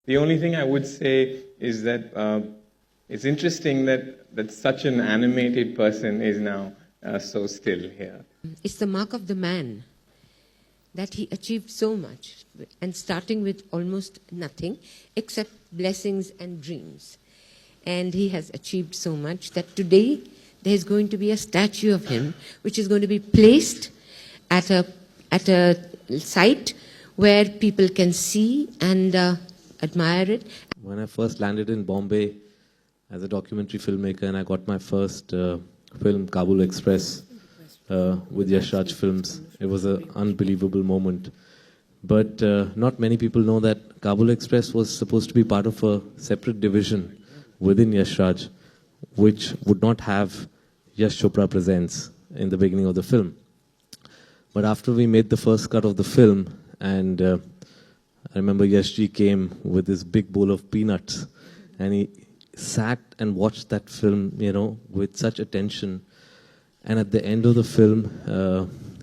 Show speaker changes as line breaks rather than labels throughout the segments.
The only thing I would say is that it's interesting that such an animated person is now so still here.
It's the mark of the man that he achieved so much, and starting with almost nothing except blessings and dreams. And he has achieved so much that today there's going to be a statue of him which is going to be placed at a site where people can see and admire it.
When I first landed in Bombay as a documentary filmmaker, and I got my first film, Kabul Express, with Yash Raj Films, it was an unbelievable moment. But not many people know that Kabul Express was supposed to be part of a separate division within Yash Raj, which would not have Yash Chopra Presents in the beginning of the film. But after we made the first cut of the film, and I remember Yash ji came with this big bowl of peanuts, and he sat and watched that film, with such attention. And at the end of the film,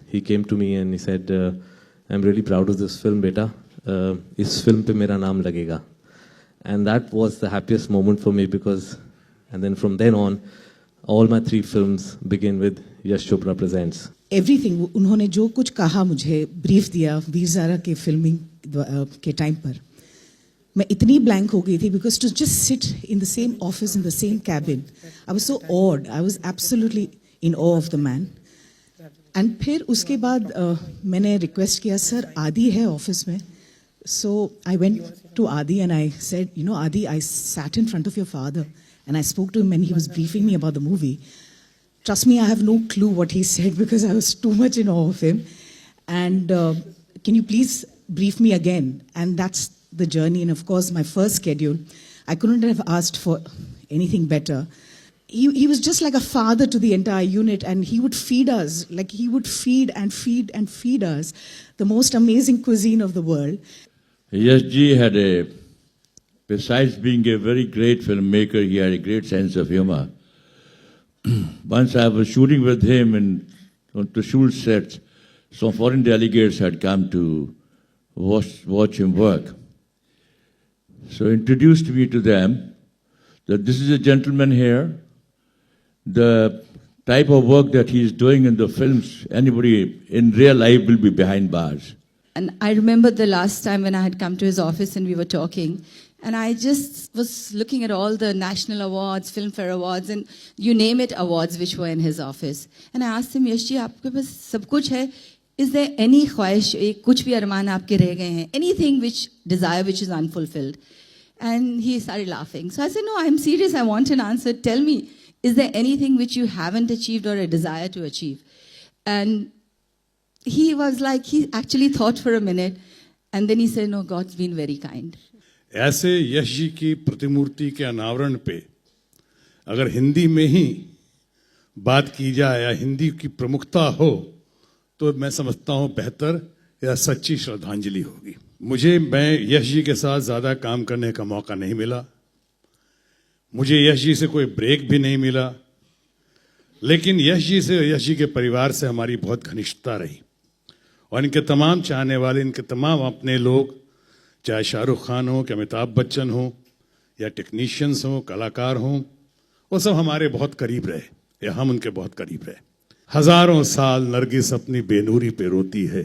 he came to me and he said, I'm really proud of this film, beta. Is film pe mera naam lagega. And that was the happiest moment for me and then from then on, all my 3 films begin with Yash Chopra Presents.
Everything, उन्होंने जो कुछ कहा मुझे brief दिया वीर ज़ारा के filming के time पर, मैं इतनी ब्लैंक हो गई थी because to just sit in the same office, in the same cabin, I was so awed. I was absolutely in awe of the man. And फिर उसके बाद मैंने रिक्वेस्ट किया, सर आदि है ऑफिस में. So I went to Adi and I said, Adi, I sat in front of your father and I spoke to him and he was briefing me about the movie. Trust me, I have no clue what he said because I was too much in awe of him. And can you please brief me again? And that's the journey. And of course, my first schedule, I couldn't have asked for anything better. He was just like a father to the entire unit, and he would feed us, like he would feed and feed and feed us the most amazing cuisine of the world.
Yash ji besides being a very great filmmaker, he had a great sense of humor. Once I was shooting with him on the shoot sets, some foreign delegates had come to watch him work. So introduced me to them that this is a gentleman here. The type of work that he's doing in the films, anybody in real life will be behind bars.
And I remember the last time when I had come to his office and we were talking, and I just was looking at all the national awards, Filmfare awards, and you name it awards which were in his office. And I asked him, Yash ji, aapke paas sab kuch hai? Is there any khwahish, kuch bhi armaan aapke reh gaye hain? Anything desire which is unfulfilled? And he started laughing. So I said, no, I'm serious. I want an answer. Tell me, is there anything which you haven't achieved or a desire to achieve? And he was like, he actually thought for a minute. And then he said, no, God's been very kind.
ऐसे यश जी की प्रतिमूर्ति के अनावरण पे अगर हिंदी में ही बात की जाए या हिंदी की प्रमुखता हो तो मैं समझता हूँ बेहतर या सच्ची श्रद्धांजलि होगी. मैं यश जी के साथ ज़्यादा काम करने का मौका नहीं मिला. मुझे यश जी से कोई ब्रेक भी नहीं मिला. लेकिन यश जी के परिवार से हमारी बहुत घनिष्ठता रही. और इनके तमाम चाहने वाले, इनके तमाम अपने लोग, चाहे शाहरुख खान हो कि अमिताभ बच्चन हो या टेक्नीशियंस हो, कलाकार हों, वो सब हमारे बहुत करीब रहे या हम उनके बहुत करीब रहे. हजारों साल नरगिस अपनी बेनूरी पे रोती है,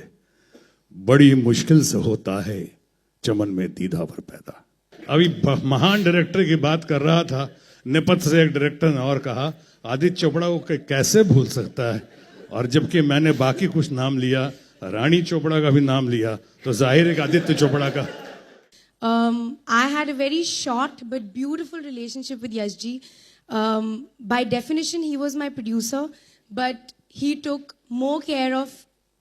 बड़ी मुश्किल से होता है चमन में दीदावर पैदा. अभी महान डायरेक्टर की बात कर रहा था, नेपथ्य से एक डायरेक्टर ने और कहा, आदित्य चोपड़ा को कैसे भूल सकता है. और जबकि मैंने बाकी कुछ नाम लिया, रानी चोपड़ा का भी नाम लिया, तो जाहिर है कि आदित्य चोपड़ा का.
I had a very short but beautiful relationship with Yash ji. By definition, he was my producer, but he took more care of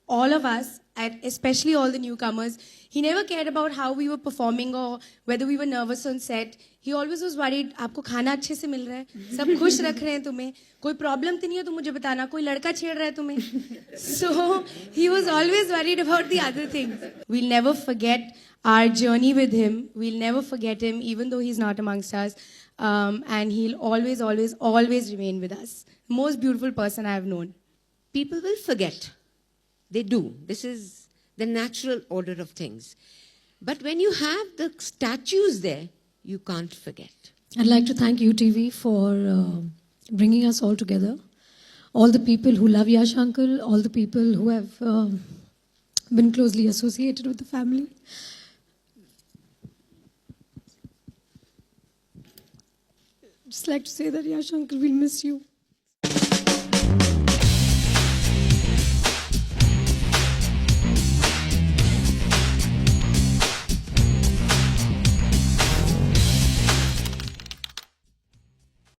all of us, and especially all the newcomers. He never cared about how we were performing or whether we were nervous on set. He always was worried, आपको खाना अच्छे से मिल रहा है, सब खुश रख रहे हैं तुम्हें, कोई प्रॉब्लम तो नहीं है तो मुझे बताना, कोई लड़का छेड़ रहा है तुम्हें. So he was always worried about the other things. We'll never forget our journey with him. We'll never forget him, even though he's not amongst us. And he'll always, always, always remain with us. Most beautiful person I have known.
People will forget. They do. This is the natural order of things. But when you have the statues there, you can't forget.
I'd like to thank UTV for bringing us all together. All the people who love Yash Uncle, all the people who have been closely associated with the family. Just like to say that Yash Uncle, we'll miss you.